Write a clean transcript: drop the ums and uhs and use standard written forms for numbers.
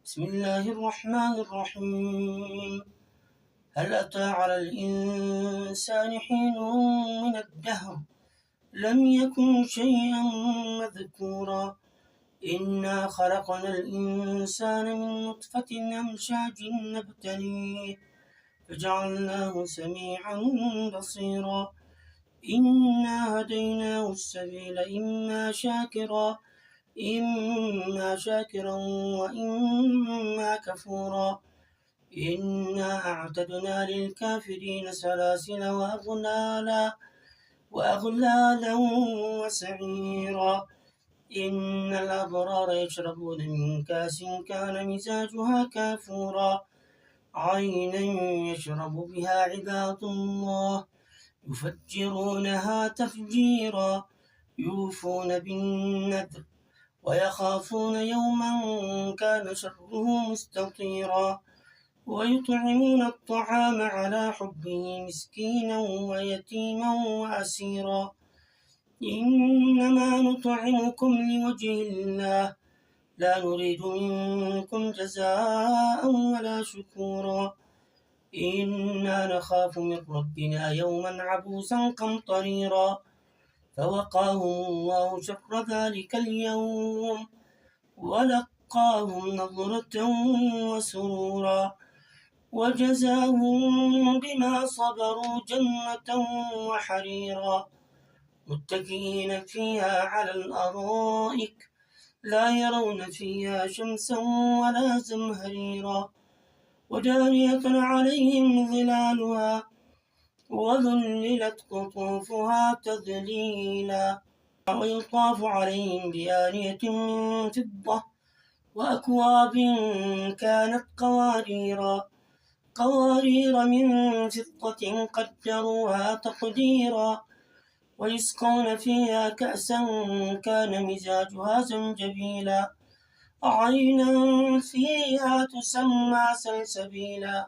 بسم الله الرحمن الرحيم. هل أتى على الإنسان حين من الدهر لم يكن شيئا مذكورا إنا خلقنا الإنسان من نطفة أمشاج نبتليه فجعلناه سميعا بصيرا إنا هديناه السبيل إما شاكرا وإما كفورا إنا أعتدنا للكافرين سلاسل وأغلالا وسعيرا إن الأبرار يشربون من كاس كان مزاجها كافورا عينا يشرب بها عباد الله يفجرونها تفجيرا يوفون بالنذر ويخافون يوما كان شره مستطيرا ويطعمون الطعام على حبه مسكينا ويتيما وأسيرا إنما نطعمكم لوجه الله لا نريد منكم جزاء ولا شكورا إنا نخاف من ربنا يوما عبوسا قمطريرا فوقاهم الله شر ذلك اليوم ولقاهم نظرة وسرورا وجزاهم بما صبروا جنة وحريرا متكئين فيها على الأرائك لا يرون فيها شمسا ولا زمهريرا ودانية عليهم ظلالها وذللت قطوفها تذليلا ويطاف عليهم بآنية من فضة وأكواب كانت قوارير من فضة قدروها تقديرا ويسقون فيها كأسا كان مزاجها زنجبيلا عينا فيها تسمى سلسبيلا